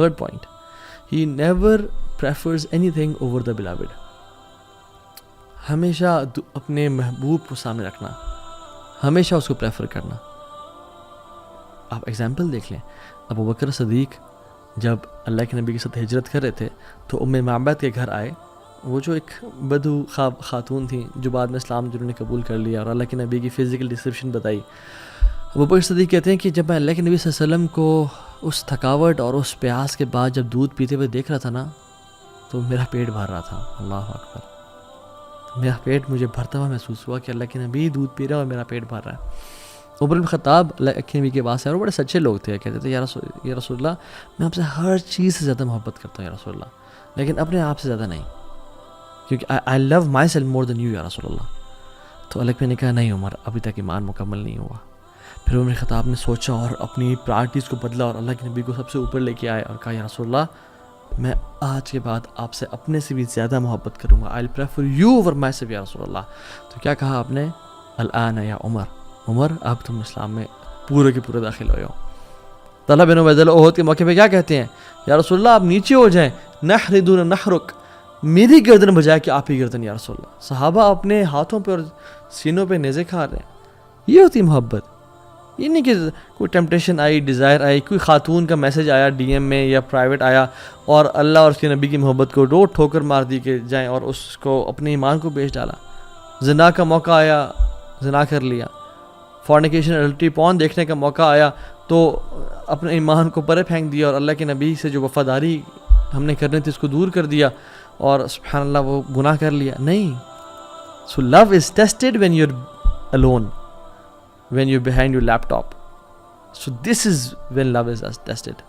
third point, he never prefers anything over the beloved. ہمیشہ اپنے محبوب کو سامنے رکھنا, ہمیشہ اس کو پریفر کرنا. آپ ایگزامپل دیکھ لیں, ابو بکر صدیق جب اللہ کے نبی کے ساتھ ہجرت کر رہے تھے تو ام معبد کے گھر آئے. وہ جو ایک بدو خاتون تھیں جو بعد میں اسلام جنہوں نے قبول کر لیا اور اللہ کے نبی کی فزیکل ڈسکرپشن بتائی. ابو بکر صدیق کہتے ہیں کہ جب میں اللہ کے نبی صلی اللہ علیہ وسلم کو اس تھکاوٹ اور اس پیاس کے بعد جب دودھ پیتے ہوئے دیکھ رہا تھا نا, تو میرا پیٹ بھر رہا تھا. اللہ اکبر, میرا پیٹ مجھے بھرتا ہوا محسوس ہوا کہ اللہ کے نبی دودھ پی رہا ہے اور میرا پیٹ بھر رہا ہے. عمر بن خطاب اللہ کے نبی کے پاس ہے اور بڑے سچے لوگ تھے, کہتے تھے یا رسول اللہ میں آپ سے ہر چیز سے زیادہ محبت کرتا ہوں یا رسول اللہ, لیکن اپنے آپ سے زیادہ نہیں, کیونکہ آئی لو my self more then you یا رسول اللہ. تو اللہ نے کہا نہیں عمر, ابھی تک ایمان مکمل نہیں ہوا. پھر عمر بن خطاب نے سوچا اور اپنی پرائرٹیز کو بدلا اور اللہ کے نبی کو سب سے اوپر لے کے آئے اور کہا یا رسول اللہ میں آج کے بعد آپ سے اپنے سے بھی زیادہ محبت کروں گا, I will prefer you over myself یا رسول اللہ. تو کیا کہا آپ نے, الآن یا عمر اب تم اسلام میں پورے کے پورے داخل ہوئے ہو. طلحہ بن عبید اللہ احد کے موقع پہ کیا کہتے ہیں, یا رسول اللہ آپ نیچے ہو جائیں, نحر دون نحرک, میری گردن بجائے کہ آپ کی گردن یا رسول اللہ. صحابہ اپنے ہاتھوں پہ اور سینوں پہ نیزے کھا رہے ہیں. یہ ہوتی محبت. یہ نہیں کہ کوئی ٹیمپٹیشن آئی, ڈیزائر آئی, کوئی خاتون کا میسج آیا ڈی ایم میں یا پرائیویٹ آیا اور اللہ اور اس کے نبی کی محبت کو ڈور ٹھوکر مار دی کہ جائیں اور اس کو اپنے ایمان کو بیچ ڈالا. زنا کا موقع آیا, زنا کر لیا. فورنیکیشن الٹی پون دیکھنے کا موقع آیا تو اپنے ایمان کو پرے پھینک دیا اور اللہ کے نبی سے جو وفاداری ہم نے کرنی تھی اس کو دور کر دیا اور سبحان اللہ وہ گناہ کر لیا. نہیں. So love is tested when you are alone, when you're behind your laptop. So this is when love is tested.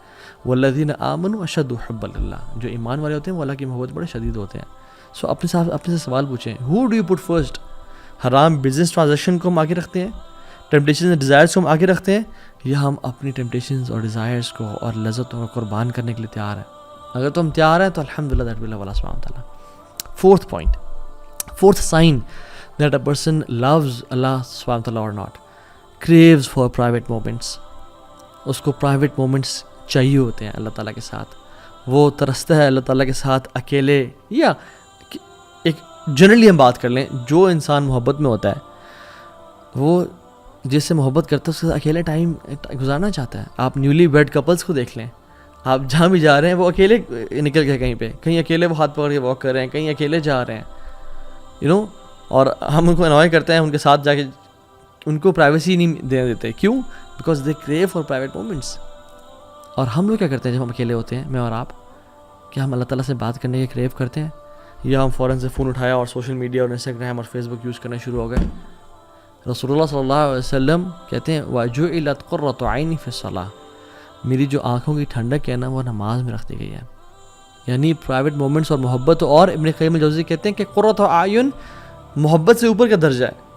والذین آمنوا اشد حبا للہ, جو ایمان والے ہوتے ہیں وہ اللہ کی محبت بڑے شدید ہوتے ہیں. سو اپنے سے سوال پوچھیں, who do you put first? حرام بزنس ٹرانزیکشن کو ہم آگے رکھتے ہیں, ٹیمپٹیشنز اینڈ ڈیزائرز کو ہم آگے رکھتے ہیں, یا ہم اپنی ٹیمپٹیشنز اور ڈیزائرز کو اور لذتوں کو قربان کرنے کے لیے تیار ہیں؟ اگر تم تیار ہیں تو الحمدللہ دیٹ ول اللہ سبحانہ وتعالیٰ. Fourth point, fourth sign that a person loves اللہ سبحانہ وتعالیٰ or not, craves for private moments. اس کو private moments چاہیے ہوتے ہیں اللہ تعالیٰ کے ساتھ. وہ ترستا ہے اللہ تعالیٰ کے ساتھ اکیلے, یا ایک جنرلی ہم بات کر لیں, جو انسان محبت میں ہوتا ہے وہ جس سے محبت کرتا ہے اس کے ساتھ اکیلے ٹائم گزارنا چاہتا ہے. آپ نیولی ویڈ کپلس کو دیکھ لیں, آپ جہاں بھی جا رہے ہیں وہ اکیلے نکل گئے کہیں پہ, کہیں اکیلے وہ ہاتھ پکڑ کے واک کر رہے ہیں, کہیں اکیلے جا رہے ہیں, اور ہم ان کو انوائے کرتے ہیں ان کے ساتھ جا کے, ان کو پرائیویسی نہیں دینے دیتے. کیوں؟ Because they crew for private moments. اور ہم لوگ کیا کرتے ہیں جب ہم اکیلے ہوتے ہیں, میں اور آپ, کیا ہم اللہ تعالیٰ سے بات کرنے کے کریو کرتے ہیں, یا ہم فوراً سے فون اٹھایا اور سوشل میڈیا اور انسٹاگرام اور فیس بک یوز کرنا شروع ہو گئے؟ رسول اللہ صلی اللہ علیہ وسلم کہتے ہیں وَجُعِلَتْ قُرَّةُ عَيْنِي فِي الصَّلَاةِ, میری جو آنکھوں کی ٹھنڈک ہے نا وہ نماز میں رکھ دی گئی ہے. یعنی پرائیویٹ مومنٹس اور محبت. اور ابن قیم الجوزی کہتے ہیں کہ قُرَّةُ اعین محبت سے اوپر کا درجہ ہے,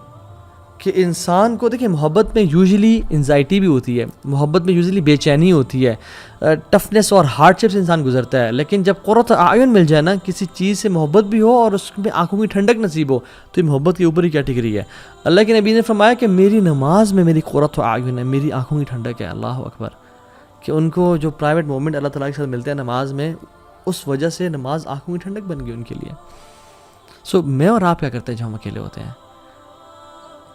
کہ انسان کو دیکھیں محبت میں یوزلی انزائٹی بھی ہوتی ہے, محبت میں یوزلی بے چینی ہوتی ہے, ٹفنس اور ہارڈ شپ سے انسان گزرتا ہے. لیکن جب قرۃ اعین مل جائے نا, کسی چیز سے محبت بھی ہو اور اس میں آنکھوں کی ٹھنڈک نصیب ہو, تو یہ محبت کے اوپر ہی کیٹیگری ہے. اللہ کے نبی نے فرمایا کہ میری نماز میں میری قرۃ اعین ہے, میری آنکھوں کی ٹھنڈک ہے. اللہ اکبر. کہ ان کو جو پرائیویٹ مومنٹ اللہ تعالیٰ کے ساتھ ملتے ہیں نماز میں, اس وجہ سے نماز آنکھوں کی ٹھنڈک بن گئی ان کے لیے. سو میں اور آپ کیا کرتے ہیں جب ہم اکیلے ہوتے ہیں؟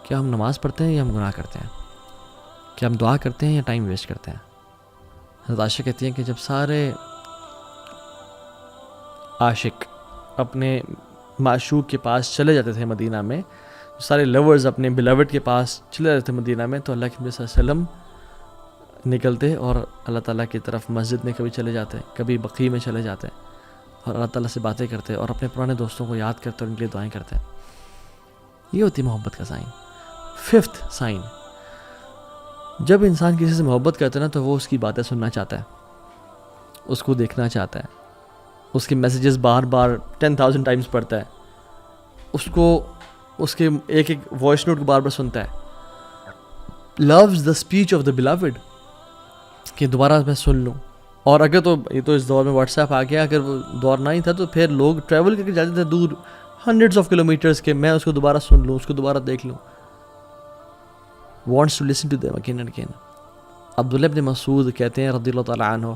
کیا ہم نماز پڑھتے ہیں یا ہم گناہ کرتے ہیں؟ کیا ہم دعا کرتے ہیں یا ٹائم ویسٹ کرتے ہیں؟ حضرت عائشہ کہتی ہیں کہ جب سارے عاشق اپنے معشوق کے پاس چلے جاتے تھے مدینہ میں, سارے لورز اپنے بلاوڈ کے پاس چلے جاتے تھے مدینہ میں, تو اللہ کے نبی صلی اللہ علیہ وسلم نکلتے اور اللہ تعالیٰ کی طرف مسجد میں کبھی چلے جاتے, کبھی بقیع میں چلے جاتے, اور اللہ تعالیٰ سے باتیں کرتے اور اپنے پرانے دوستوں کو یاد کرتے اور ان کے لیے دعائیں کرتے. یہ ہوتی محبت کا سائن. ففتھ سائن, جب انسان کسی سے محبت کرتا ہے نا تو وہ اس کی باتیں سننا چاہتا ہے, اس کو دیکھنا چاہتا ہے, اس کے میسیجز بار بار 10,000 ٹائمز پڑھتا ہے, اس کو اس کے ایک ایک وائس نوٹ کو بار بار سنتا ہے. Loves the speech of the beloved, کہ دوبارہ میں سن لوں. اور اگر تو یہ تو اس دور میں واٹس ایپ آ گیا, اگر وہ دور نہ ہی تھا تو پھر لوگ ٹریول کر کے جاتے تھے دور ہنڈریڈس آف کلومیٹرز کے, میں اس کو دوبارہ سن لوں, اس کو دوبارہ دیکھ لوں. wants to listen to them again and again. عبداللہ ابن مسعود کہتے ہیں رضی اللہ تعالیٰ عنہ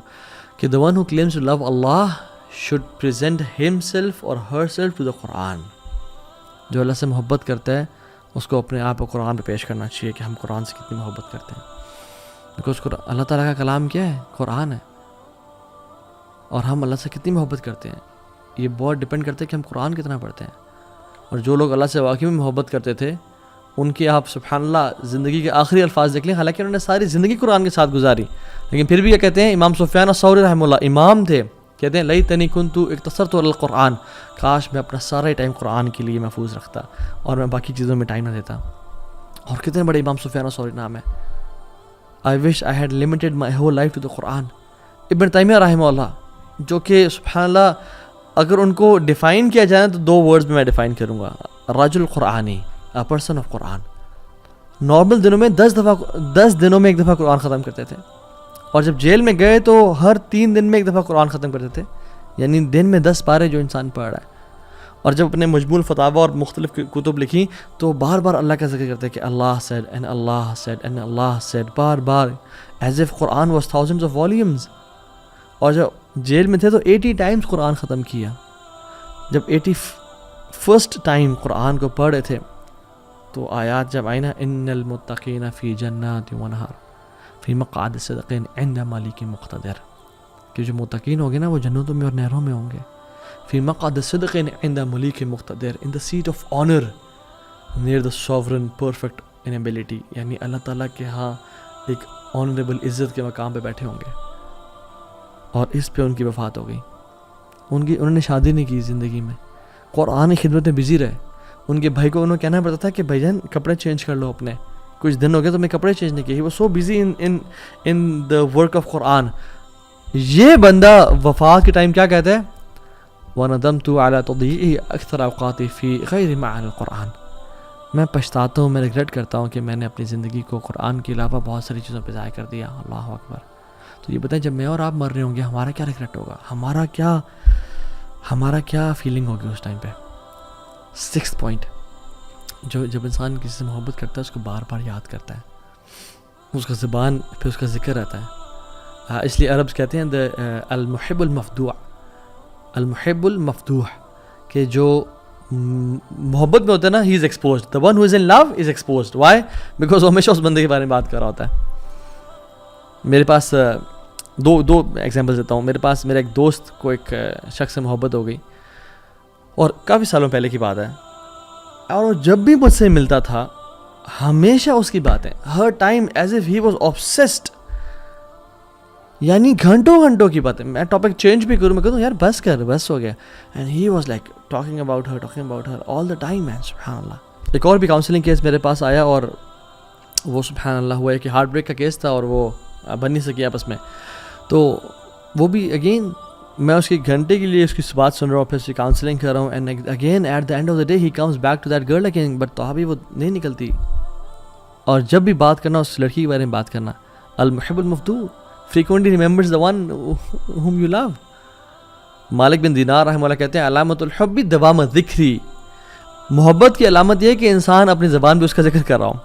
کہ the one who claims to love Allah should present himself or herself to the Quran. جو اللہ سے محبت کرتا ہے اس کو اپنے آپ کو قرآن پہ پیش کرنا چاہیے کہ ہم قرآن سے کتنی محبت کرتے ہیں. بیکاز اللہ تعالیٰ کا کلام کیا ہے؟ قرآن ہے. اور ہم اللہ سے کتنی محبت کرتے ہیں یہ بہت ڈپینڈ کرتا ہے کہ ہم قرآن کتنا پڑھتے ہیں. اور جو لوگ اللہ سے واقعی میں محبت کرتے تھے ان کی آپ سبحان اللہ زندگی کے آخری الفاظ دیکھ لیں. حالانکہ انہوں نے ساری زندگی قرآن کے ساتھ گزاری, لیکن پھر بھی یہ کہتے ہیں, امام سفیان الثوری رحمہ اللہ امام تھے, کہتے ہیں لیتنی کنت اقتصرت علی القرآن, کاش میں اپنا سارا ٹائم قرآن کے لیے محفوظ رکھتا اور میں باقی چیزوں میں ٹائم نہ دیتا. اور کتنے بڑے امام سفیان الثوری نام ہے. I wish I had limited my whole life to the قرآن. ابن تیمیہ رحمہ اللہ, جو کہ سبحان اللہ اگر ان کو ڈیفائن کیا جائے تو 2 ورڈز میں ڈیفائن کروں گا, رجل قرآنی, اے پرسن آف قرآن. نارمل دنوں میں 10 دنوں میں 1 دفعہ قرآن ختم کرتے تھے, اور جب جیل میں گئے تو ہر 3 دن میں 1 دفعہ قرآن ختم کرتے تھے, یعنی دن میں 10 پارے جو انسان پڑھ رہا ہے. اور جب اپنے مجموع الفتاوی اور مختلف کتب لکھی تو بار بار اللہ کا ذکر کرتے کہ اللہ said and Allah said and Allah said, bar bar, as if Quran was thousands of volumes. اور جب جیل میں تھے تو 80 ٹائمز قرآن ختم کیا. جب 81st ٹائم قرآن کو پڑھ رہے تھے تو آیات جب آئی نا, ان المتقین فی جنات ونہر فی مقعد صدق عند ملک مقتدر, کہ جو متقین ہوں گے نا وہ جنتوں میں اور نہروں میں ہوں گے. فی مقعد صدق عند ملک مقتدر, in the seat of honour near the sovereign perfect in ability, یعنی اللہ تعالیٰ کے ہاں ایک آنریبل عزت کے مقام پہ بیٹھے ہوں گے. اور اس پہ ان کی وفات ہو گئی. انہوں نے شادی نہیں کی زندگی میں, قرآن کی خدمت میں بزی رہے. ان کے بھائی کو انہوں کہنا پڑتا تھا کہ بھائی جان کپڑے چینج کر لو اپنے, کچھ دن ہو گئے تو میں کپڑے چینج نہیں کیے. وہ so busy in the work of Quran. یہ بندہ وفات کے ٹائم کیا کہتا ہے, وَنَدَمْتُ عَلَى تَضْيِيعِهِ أَكْثَرَ أَوْقَاتِي فِي غَيْرِ مَعَانِ الْقُرْآنِ, میں پچھتاتا ہوں, میں ریگریٹ کرتا ہوں کہ میں نے اپنی زندگی کو قرآن کے علاوہ بہت ساری چیزوں پہ ضائع کر دیا. اللہ اکبر. تو یہ بتائیں جب میں اور آپ مر رہے ہوں گے ہمارا کیا ریگریٹ ہوگا, ہمارا کیا فیلنگ ہوگی اس ٹائم پہ. 6th پوائنٹ, جب انسان کسی سے محبت کرتا ہے اس کو بار بار یاد کرتا ہے, اس کا زبان پہ اس کا ذکر رہتا ہے. اس لیے عربز کہتے ہیں المحب المفدوع, المحب المفتوح, کہ جو محبت میں ہوتا ہے نا, he is exposed. the one who is in love is exposed. why? because وہ ہمیشہ اس بندے کے بارے میں بات کر رہا ہوتا ہے. میرے پاس دو ایگزامپل دیتا ہوں. میرا ایک دوست کو ایک شخص سے محبت ہو گئی, اور کافی سالوں پہلے کی بات ہے, اور وہ جب بھی مجھ سے ملتا تھا ہمیشہ اس کی باتیں, ہر time as if he was obsessed, یعنی گھنٹوں کی باتیں. میں ٹاپک چینج بھی کروں, میں کہتا ہوں یار بس ہو گیا, and he was like talking about her all the time. And سبحان اللہ, ایک اور بھی کاؤنسلنگ کیس میرے پاس آیا, اور وہ سبحان اللہ ہوا ہے کہ ہارٹ بریک کا کیس تھا, اور وہ بن نہیں سکی آپس میں. تو وہ بھی اگین میں اس کی گھنٹے کے لیے اس کی بات سن رہا ہوں, پھر اس کی کاؤنسلنگ کر رہا ہوں, and again at the end of the day he comes back to that girl again, but تو ابھی وہ نہیں نکلتی. اور جب بھی بات کرنا اس لڑکی کے بارے میں بات کرنا, المحب المفتوح frequently remembers the one whom you love. مالک بن دینار رحمہ اللہ کہتے ہیں علامت الحب دوام ذکری, محبت کی علامت یہ ہے کہ انسان اپنی زبان پہ اس کا ذکر کر رہا ہوں.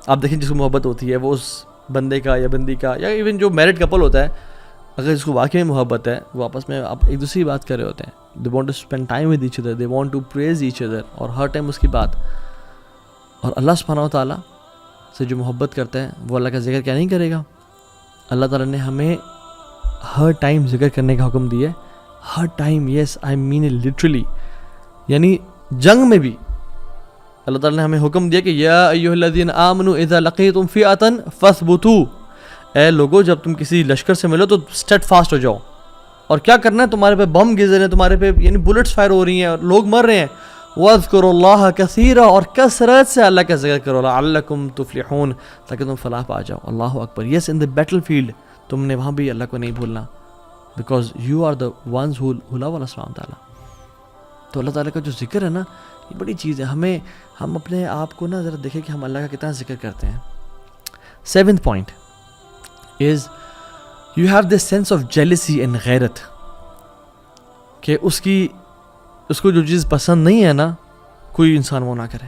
آپ دیکھیں جس کو محبت ہوتی ہے وہ اس بندے کا یا بندی کا, یا ایون جو میرڈ کپل ہوتا ہے, اگر جس کو واقعی میں محبت ہے وہ آپس میں آپ ایک دوسری بات کر رہے ہوتے ہیں. they want to spend time with each other, they want to praise each other, اور ہر ٹائم اس کی بات. اور اللہ سبحانہ و تعالیٰ سے جو محبت کرتا ہے وہ اللہ کا ذکر کیا نہیں کرے گا. اللہ تعالیٰ نے ہمیں ہر ٹائم ذکر کرنے کا حکم دیا ہے, ہر time. Yes I mean it literally, یعنی جنگ میں بھی اللہ تعالیٰ نے ہمیں حکم دیا کہ یا ایھا الذین آمنوا اذا لقیتم فئۃ فاثبتوا, اے لوگو جب تم کسی لشکر سے ملو تو اسٹیڈ فاسٹ ہو جاؤ. اور کیا کرنا ہے, تمہارے پہ بم گر رہے ہیں, تمہارے پہ یعنی بلٹس فائر ہو رہی ہیں اور لوگ مر رہے ہیں. وَاذْكُرُوا اللَّهَ كَثِيرًا, اور کثرت سے اللہ کا ذکر کرو, لَعَلَّكُمْ تُفْلِحُونَ, تاکہ تم فلاح پا جاؤ. اللہ اکبر. یس ان دا بیٹل فیلڈ تم نے وہاں بھی اللہ کو نہیں بھولنا, because you are the ones who love Allah سبحانہ تعالیٰ. تو اللہ تعالیٰ کا جو ذکر ہے نا یہ بڑی چیز ہے. ہم اپنے آپ کو نا ذرا دیکھیں کہ ہم اللہ کا کتنا ذکر کرتے ہیں. 7th point is you have this sense of jealousy and غیرت, کہ اس کو جو چیز پسند نہیں ہے نا کوئی انسان وہ نہ کرے.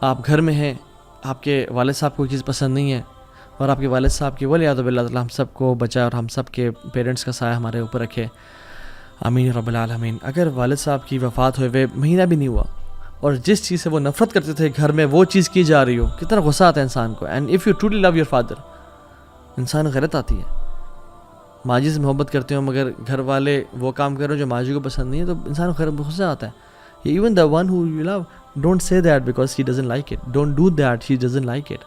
آپ گھر میں ہیں, آپ کے والد صاحب کو کوئی چیز پسند نہیں ہے, اور آپ کے والد صاحب کی ولیعذ باللہ تعالیٰ ہم سب کو بچائے اور ہم سب کے پیرنٹس کا سایہ ہمارے اوپر رکھے، آمین رب العالمین۔ اگر والد صاحب کی وفات ہوئے مہینہ بھی نہیں ہوا اور جس چیز سے وہ نفرت کرتے تھے گھر میں وہ چیز کی جا رہی ہو، کتنا غصہ آتا ہے انسان کو۔ And if you truly love your father, انسان غیرت آتی ہے۔ ماں جی سے محبت کرتے ہو مگر گھر والے وہ کام کر رہے ہو جو ماں جی کو پسند نہیں ہے، تو انسان کو غصہ آتا ہے۔ Even the one who you love, don't say that because he doesn't like it, don't do that, he doesn't like it.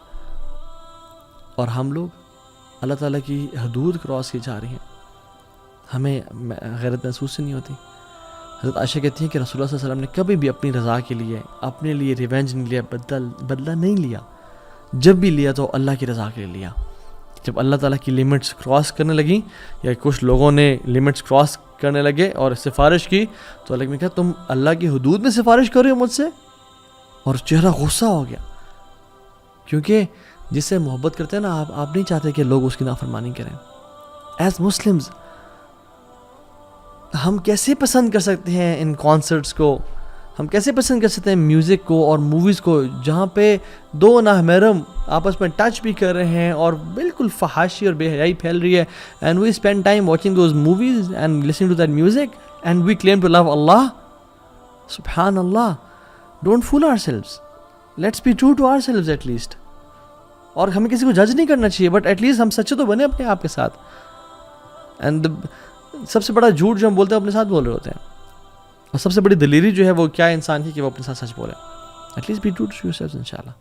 اور ہم لوگ اللہ تعالیٰ کی حدود کراس کی جا رہی ہیں، ہمیں غیرت محسوس نہیں ہوتی۔ حضرت عائشہ کہتی ہیں کہ رسول اللہ صلی اللہ علیہ وسلم نے کبھی بھی اپنی رضا کے لیے، اپنے لیے ریونج نہیں لیا، بدلہ نہیں لیا۔ جب بھی لیا تو اللہ کی رضا کے لیے لیا۔ جب اللہ تعالیٰ کی لیمٹس کراس کرنے لگیں یا کچھ لوگوں نے لیمٹس کراس کرنے لگے اور سفارش کی، تو اللہ نے کہا تم اللہ کی حدود میں سفارش کر رہے ہو مجھ سے؟ اور چہرہ غصہ ہو گیا، کیونکہ جس سے محبت کرتے ہیں نا آپ نہیں چاہتے کہ لوگ اس کی نافرمانی کریں۔ ایز مسلمز ہم کیسے پسند کر سکتے ہیں ان کانسرٹس کو، ہم کیسے پسند کر سکتے ہیں میوزک کو اور موویز کو جہاں پہ دو نامحرم آپس میں ٹچ بھی کر رہے ہیں اور بالکل فحاشی اور بے حیائی پھیل رہی ہے، and we spend time watching those movies and listening to that music and we claim to love Allah. سبحان اللہ، don't fool ourselves, let's be true to ourselves at least. اور ہمیں کسی کو جج نہیں کرنا چاہیے، بٹ ایٹ لیسٹ ہم سچے تو بنے اپنے آپ کے ساتھ۔ اینڈ سب سے بڑا جھوٹ جو ہم بولتے ہیں اپنے ساتھ بول رہے ہوتے ہیں، اور سب سے بڑی دلیری جو ہے وہ کیا انسان کی کہ وہ اپنے ساتھ سچ بولے۔ At least be true to yourself انشاءاللہ۔